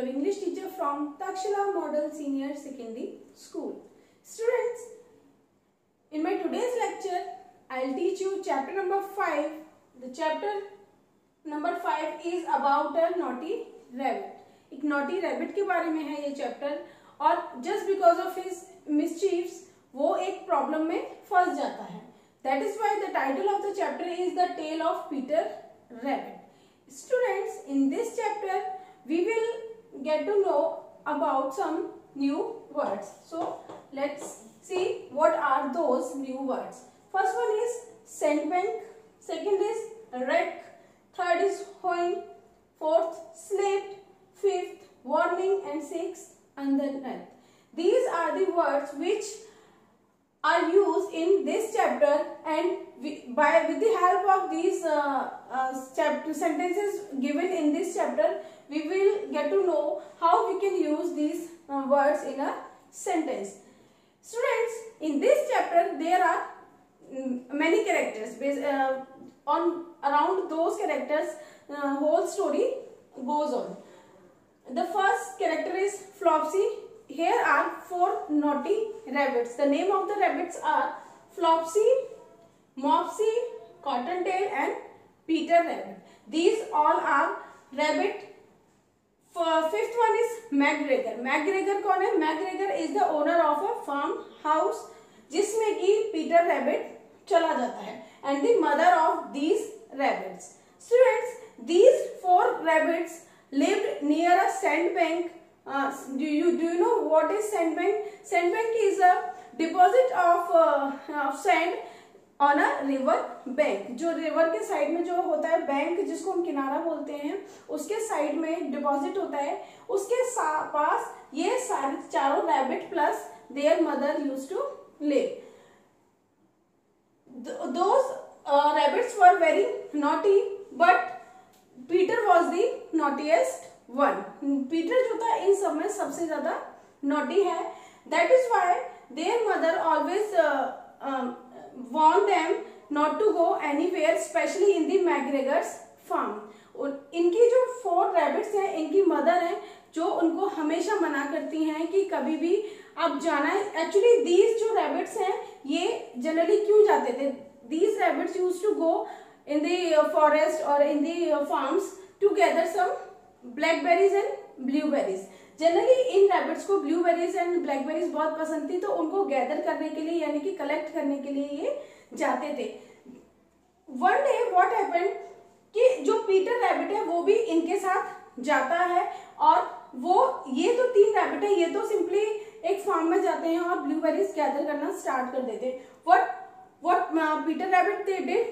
your English teacher from Shila Model Senior Secondary School. Students, in my today's lecture, I'll teach you chapter number 5. The chapter number 5 is about a naughty rabbit. एक naughty rabbit के बारे में है ये chapter और just because of his mischiefs वो एक problem में फंस जाता है. That is why the title of the chapter is the Tale of Peter Rabbit. Students, in this chapter we will get to know about some new words. So let's see what are those new words. First one is sandbank, second is wreck, third is hoeing, fourth slipped, fifth warning, and sixth underneath. These are the words which are used in this chapter, and with the help of these sentences given in this chapter, we will get to know how we can use these words in a sentence. Students, in this chapter there are many characters. Around those characters, whole story goes on. The first character is Flopsy. Here are 4 naughty rabbits. The name of the rabbits are Flopsy, Mopsy, Cottontail, and Peter Rabbit. These all are rabbit. Fifth one is McGregor. McGregor कौन है? McGregor is the owner of a farm house जिसमें कि Peter Rabbit चला जाता है, and the mother of these rabbits. Students, these 4 rabbits lived near a sandbank. Do you know what is sandbank? Sandbank is a deposit of sand on a river bank. जो river के side में जो होता है bank, जिसको हम किनारा बोलते हैं, उसके साइड में डिपॉजिट होता है. उसके पास ये सारे चारों rabbit plus their mother used to live. Those rabbits were very naughty, but Peter was the naughtiest one. Peter जो था इन सब में सबसे ज्यादा naughty है. That is why their mother always warned them not to go anywhere, especially in the McGregor's farm. इनकी जो 4 rabbits हैं, इनकी mother हैं जो उनको हमेशा मना करती हैं कि कभी भी आप जाना है. Actually these जो rabbits हैं ये generally क्यों जाते थे? These rabbits used to go in the forest or in the farms to gather some blackberries and blueberries. Generally in rabbits को ब्लूबेरीज एंड ब्लैकबेरीज बहुत पसंद थी, तो उनको गैदर करने के लिए यानी कि कलेक्ट करने के लिए ये जाते थे. वन डे व्हाट हैपेंड कि जो पीटर रैबिट है वो भी इनके साथ जाता है, और वो ये तो 3 रैबिट है, ये तो सिंपली एक फार्म में जाते हैं और ब्लूबेरीज गैदर करना स्टार्ट कर देते हैं. What Peter rabbit they did?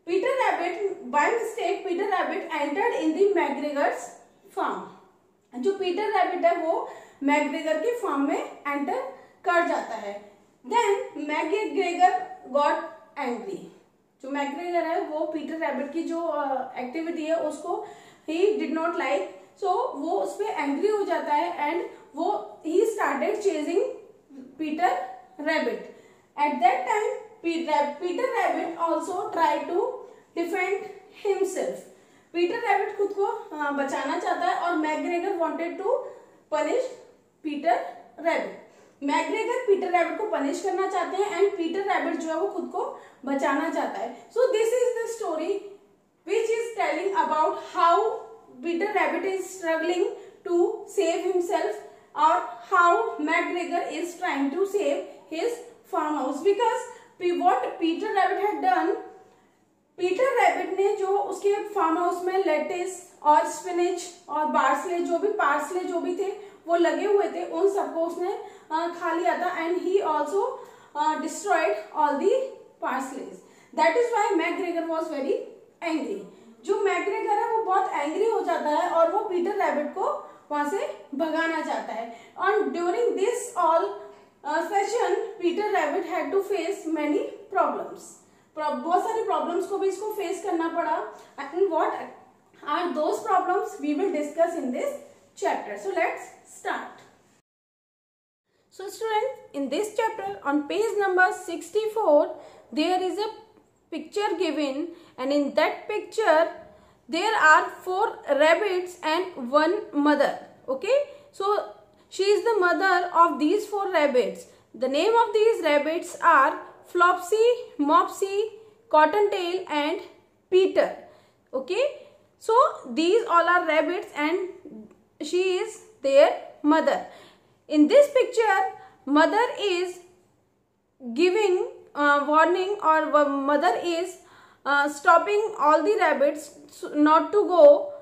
Peter Rabbit, by mistake, Peter Rabbit entered in the McGregor's farm. जो Peter Rabbit है वो McGregor के farm में enter कर जाता है. Then McGregor got angry. जो McGregor है वो Peter Rabbit की जो activity है उसको he did not like, so वो उस पे angry हो जाता है and वो he started chasing Peter Rabbit. At that time Peter Rabbit also tried to defend himself. Peter Rabbit खुद को बचाना चाहता है और McGregor wanted to punish Peter Rabbit. McGregor Peter Rabbit को punish करना चाहते हैं and Peter Rabbit जो है वो खुद को बचाना चाहता है. So this is the story which is telling about how Peter Rabbit is struggling to save himself, or how McGregor is trying to save his farmhouse. Because what Peter Rabbit had done, Peter Rabbit ने जो उसके farm house में lettuce और spinach और parsley जो भी थे वो लगे हुए थे, उन सबको उसने खा लिया था, and he also destroyed all the parsley. That is why McGregor was very angry. जो McGregor है वो बहुत एंग्री हो जाता है और वो पीटर रैबिट को वहां से भगाना चाहता है. And during this all session, Peter Rabbit had to face many problems. बहुत सारे problems को भी इसको face करना पड़ा. And what are those problems? We will discuss in this chapter. So let's start. So students, in this chapter on page number 64, there is a picture given, and in that picture there are 4 rabbits and 1 mother. Okay, so she is the mother of these 4 rabbits. The name of these rabbits are Flopsy, Mopsy, Cottontail and Peter. Okay, so these all are rabbits and she is their mother. In this picture, mother is giving warning, or mother is stopping all the rabbits not to go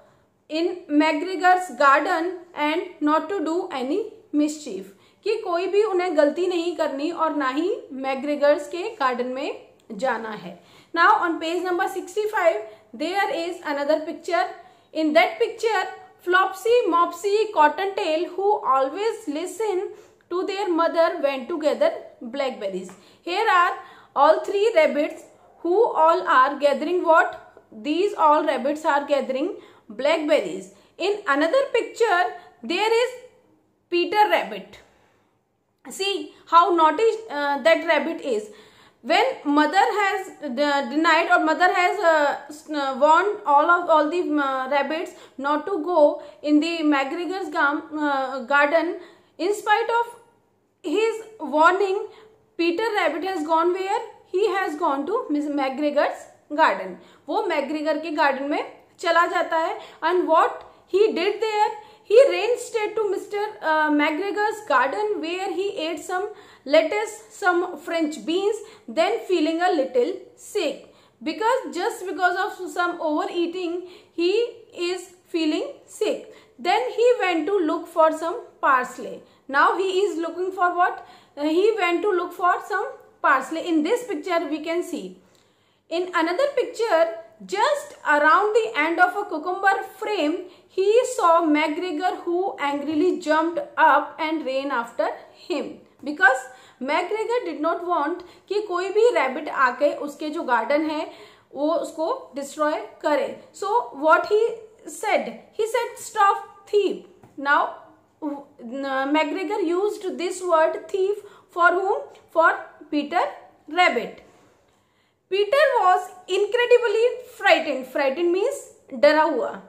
in McGregor's garden and not to do any mischief, कि कोई भी उन्हें गलती नहीं करनी और ना ही मैग्रेगर्स के गार्डन में जाना है. Now on page number 65 there is another picture. In that picture, Flopsy, Mopsy, Cottontail, who always listen to their mother, went to gather blackberries. Here are all 3 rabbits who all are gathering what? These all rabbits are gathering blackberries. In another picture there is Peter rabbit. See how naughty that rabbit is. When mother has denied, or mother has warned all the rabbits not to go in the McGregor's garden, in spite of his warning, Peter rabbit has gone where? He has gone to Miss McGregor's garden. वो McGregor के garden में चला जाता है. And what he did there? He ran straight to Mr. McGregor's garden, where he ate some lettuce, some French beans, then feeling a little sick. Just because of some overeating, he is feeling sick. Then he went to look for some parsley. Now he is looking for what? He went to look for some parsley. In this picture we can see. In another picture, just around the end of a cucumber frame, he saw McGregor, who angrily jumped up and ran after him. Because McGregor did not want कि कोई भी rabbit आके उसके जो garden है वो उसको destroy करे. So what he said? He said, "Stop, thief." Now McGregor used this word thief for whom? For Peter rabbit. Peter was incredibly frightened. Frightened means डरा हुआ.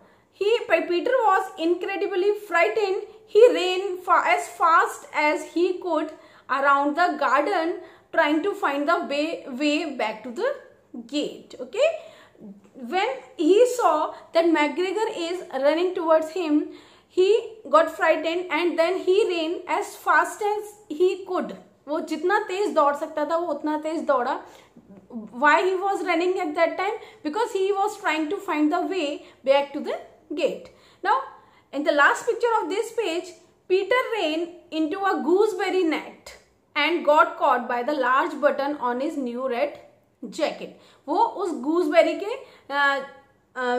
Peter was incredibly frightened. He ran as fast as he could around the garden, trying to find the way back to the gate. Okay. When he saw that McGregor is running towards him, he got frightened and then he ran as fast as he could. वो जितना तेज दौड़ सकता था वो उतना तेज दौड़ा. Why he was running at that time? Because he was trying to find the way back to the gate. Now, in the last picture of this page, Peter ran into a gooseberry net and got caught by the large button on his new red jacket. वो उस gooseberry के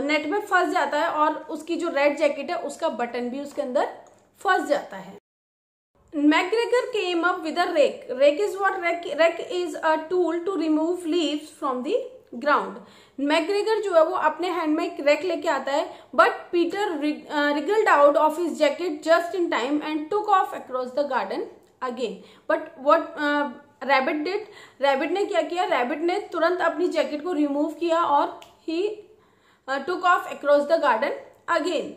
net में फंस जाता है और उसकी जो रेड जैकेट है उसका बटन भी उसके अंदर फंस जाता है. McGregor came up with a rake. Rake is what? Rake is a tool to remove leaves from the ground. McGregor जो है वो अपने हैंड में एक rake लेके आता है, but Peter wriggled out of his jacket just in time and took off across the garden again. But what rabbit did? Rabbit ने क्या किया? Rabbit ने तुरंत अपनी जैकेट को remove किया और he took off across the garden again.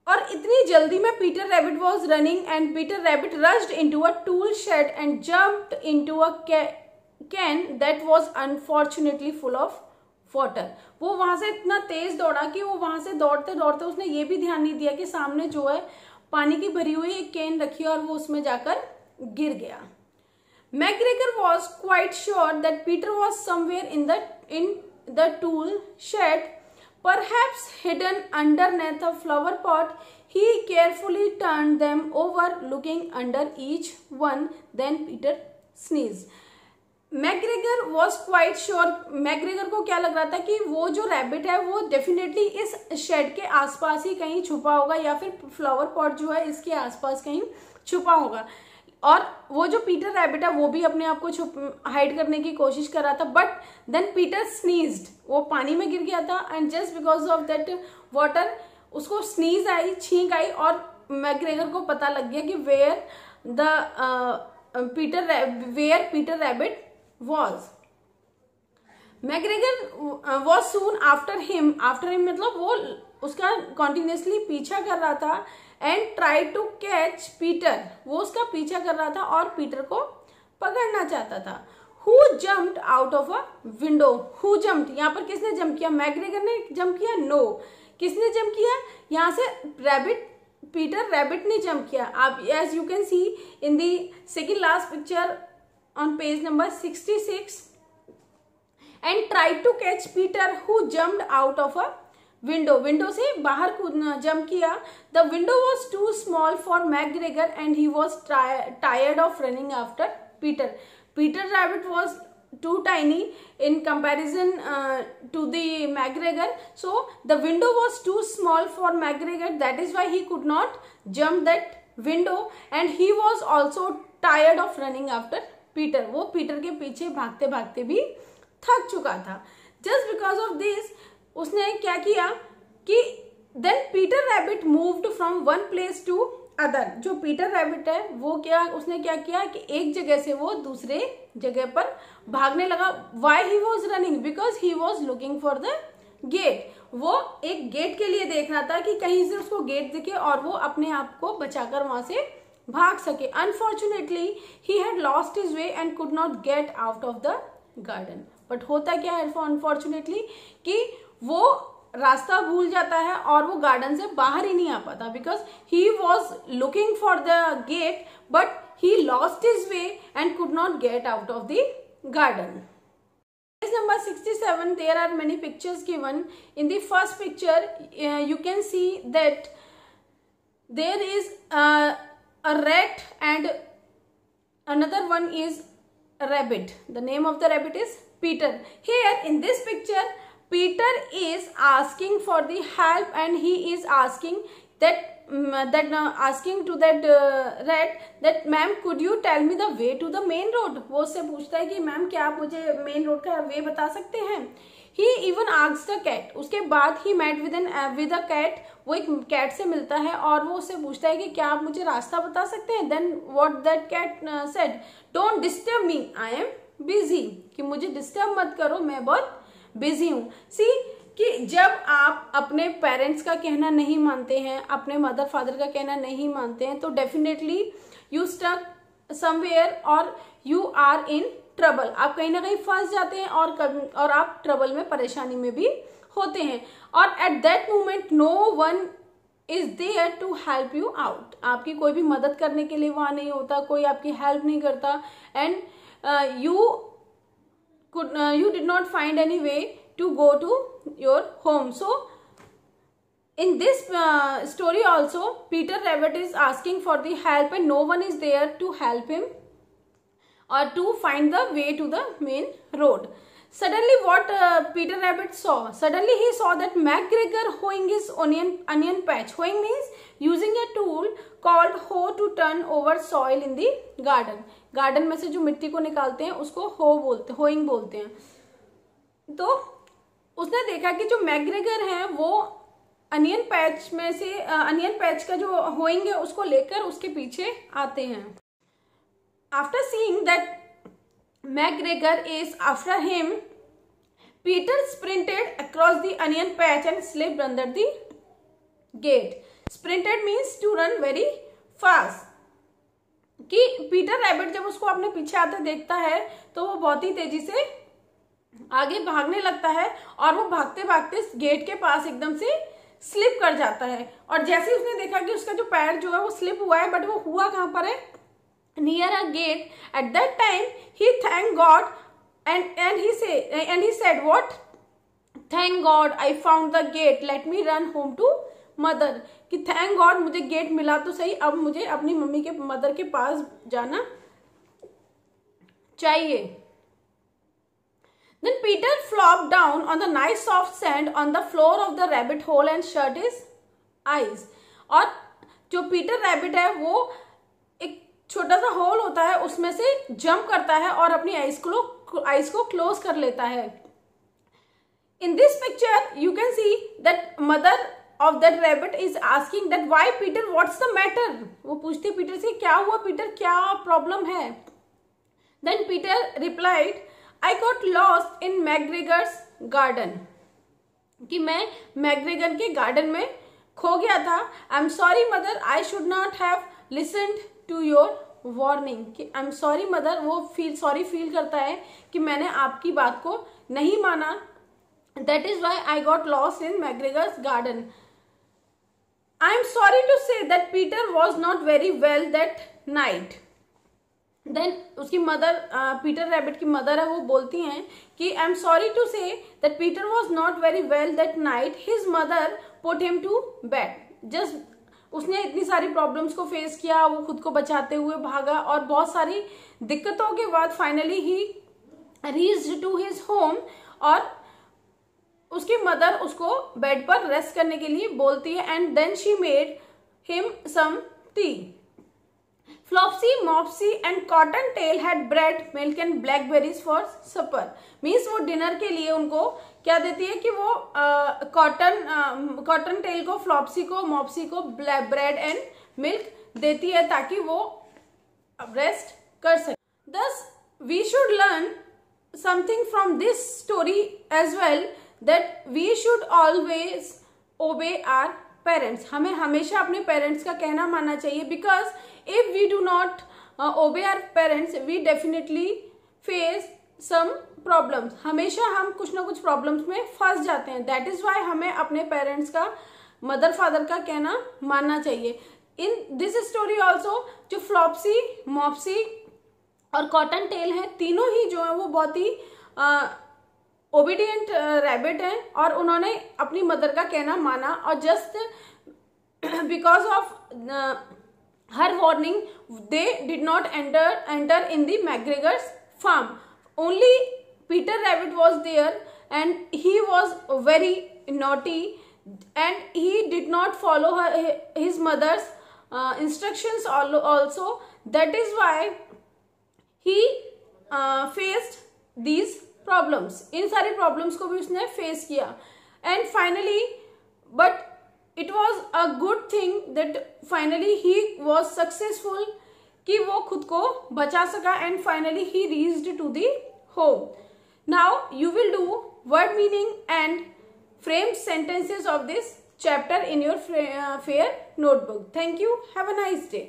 और इतनी जल्दी में Peter rabbit was running and Peter Rabbit rushed into a tool shed and jumped into a can that was unfortunately full of water. वो वहां से इतना तेज दौड़ा कि वो वहां से दौड़ते दौड़ते उसने ये भी ध्यान नहीं दिया कि सामने जो है पानी की भरी हुई एक कैन रखी और वो उसमें जाकर गिर गया. McGregor was quite sure that Peter was somewhere in the tool shed, perhaps hidden underneath a flower pot. He carefully turned them over, looking under each one. Then Peter sneezed. McGregor was quite sure. McGregor को क्या लग रहा था कि वो जो rabbit है वो डेफिनेटली इस शेड के आसपास ही कहीं छुपा होगा या फिर फ्लावर पॉट जो है इसके आसपास कहीं छुपा होगा. और वो जो पीटर रैबिट है वो भी अपने आप को हाइड करने की कोशिश कर रहा था. But then Peter sneezed. वो पानी में गिर गया था and just because of that water उसको स्नीज आई, छींक आई और मैकग्रेगर को पता लग गया कि where Peter rabbit was. McGregor was soon after him. मतलब वो उसका कॉन्टिन्यूसली पीछा कर रहा था and try to catch Peter, वो उसका पीछा कर रहा था और पीटर को पकड़ना चाहता था। Who jumped out of a window, who jumped, यहाँ पर किसने जंप किया, मैकग्रेगर ने जंप किया, नो, किसने जंप किया, यहाँ से रैबिट, पीटर रैबिट ने जंप किया। आप as you can see in the second last picture on page number 66, and try to catch Peter who jumped out of a window, window से बाहर कूदना, जंप किया। The window was too small for McGregor and he was tired of running after Peter, Peter rabbit was too tiny in comparison to the McGregor, so the window was too small for McGregor, that is why he could not jump that window, and he was also tired of running after Peter, वो Peter के पीछे भागते भागते भी थक चुका था। just because of this उसने क्या किया कि then Peter Rabbit moved from one place to other, जो पीटर रैबिट है वो क्या, उसने क्या किया कि एक जगह से वो दूसरे जगह पर भागने लगा। Why he was running, because he was looking for the gate, वो एक गेट के लिए देख रहा था कि कहीं से उसको गेट दिखे और वो अपने आप को बचाकर वहां से भाग सके। Unfortunately he had lost his way and could not get out of the garden, but होता क्या है अनफॉर्चुनेटली कि वो रास्ता भूल जाता है और वो गार्डन से बाहर ही नहीं आ पाता, because he was looking for the get but he lost his way and could not get out of the garden. Page number 67, there are many pictures given. In the first picture, you can see that there is a rat and another one is a rabbit. The name of the rabbit is Peter. Here in this picture, Peter is asking for the help and he is asking asking to that rat that ma'am could you tell me the way to the main road, वो उससे पूछता है कि ma'am क्या आप मुझे main road का वे बता सकते हैं। He even asked the cat, उसके बाद he met with a cat, वो एक कैट से मिलता है और वो उससे पूछता है कि क्या आप मुझे रास्ता बता सकते हैं। Then what that cat said, don't disturb me, I am busy, कि मुझे डिस्टर्ब मत करो, मैं बहुत बिजी हूँ। सी कि जब आप अपने पेरेंट्स का कहना नहीं मानते हैं, अपने मदर फादर का कहना नहीं मानते हैं, तो डेफिनेटली यू स्टक समवेयर और यू आर इन ट्रबल, आप कहीं ना कहीं फंस जाते हैं और आप ट्रबल में, परेशानी में भी होते हैं। और at that moment no one is there to help you out, आपकी कोई भी मदद करने के लिए वहां नहीं होता, कोई आपकी हेल्प नहीं करता, and you did not find any way to go to your home. So in this story also Peter Rabbit is asking for the help and no one is there to help him or to find the way to the main road. Suddenly what Peter Rabbit saw, suddenly he saw that McGregor hoeing his onion patch. Hoeing means using a tool called hoe to turn over soil in the garden. Garden में से जो मिट्टी को निकालते हैं उसको hoeing बोलते हैं। तो उसने देखा कि जो मैकग्रेगर है वो अनियन पैच का जो होइंग है उसको लेकर उसके पीछे आते हैं। After seeing that McGregor is after him, Peter sprinted across the onion patch and slipped under the gate. Sprinted means to run very fast, कि पीटर रैबिट जब उसको अपने पीछे आते देखता है तो वो बहुत ही तेजी से आगे भागने लगता है और वो भागते भागते गेट के पास एकदम से स्लिप कर जाता है। और जैसे उसने देखा कि उसका जो पैर जो है वो स्लिप हुआ है, बट वो हुआ कहाँ पर है, near a gate. At that time he thank God and he said what, thank God I found the gate, let me run home to mother, कि थैंक गॉड मुझे गेट मिला तो सही, अब मुझे अपनी मम्मी के मदर के पास जाना चाहिए। Then Peter flopped down on the nice soft sand on the floor of the rabbit hole and shut his eyes. और जो पीटर रैबिट है वो एक छोटा सा होल होता है उसमें से जंप करता है और अपनी आइज को क्लोज कर लेता है। In this picture you can see that mother of that rabbit is asking that why Peter, what's the matter, वो पूछती है पीटर से क्या हुआ पीटर, क्या प्रॉब्लम है। Then Peter replied, I got lost in McGregor's garden, कि मैं मैकग्रेगर के गार्डन में खो गया था। I am sorry mother, I should not have listened to your warning, कि आई एम सॉरी मदर, वो सॉरी फील करता है कि मैंने आपकी बात को नहीं माना। That is why I got lost in McGregor's garden. I am sorry to say that Peter was not very well that night. Then उसकी मदर, पीटर रैबिट की मदर है, वो बोलती हैं कि I am sorry to say that Peter was not very well that night, his mother put him to bed. Just उसने इतनी सारी प्रॉब्लम्स को फेस किया, वो खुद को बचाते हुए भागा और बहुत सारी दिक्कतों के बाद finally he reached to his home, और उसकी मदर उसको बेड पर रेस्ट करने के लिए बोलती है। And then she made him some tea. Flopsy, Mopsy and Cottontail had bread, milk and blackberries for supper. Means वो डिनर के लिए उनको क्या देती है कि वो कॉटन टेल को, फ्लॉप्सी को, मॉप्सी को ब्रेड एंड मिल्क देती है ताकि वो रेस्ट कर सके। Thus we should learn something from this story as well, that we should always obey our parents. हमें हमेशा अपने पेरेंट्स का कहना मानना चाहिए, because if we do not obey our parents we definitely face some problems. हमेशा हम कुछ ना कुछ प्रॉब्लम्स में फंस जाते हैं। दैट इज वाई हमें अपने पेरेंट्स का, मदर फादर का कहना मानना चाहिए। इन दिस स्टोरी ऑल्सो जो फ्लॉप्सी, मॉप्सी और कॉटन टेल है, तीनों ही जो है वो बहुत ही ओबीडियंट रैबिट हैं, और उन्होंने अपनी मदर का कहना माना, और just because of her warning they did not enter in the McGregor's farm. Only Peter rabbit was there and he was very naughty and he did not follow his mother's instructions also. That is why he faced these problems. इन सारी problems को भी उसने face किया। And finally, but it was a good thing that finally he was successful, कि वो खुद को बचा सका, and finally he reached to the home. Now you will do word meaning and frame sentences of this chapter in your fair notebook. Thank you. Have a nice day.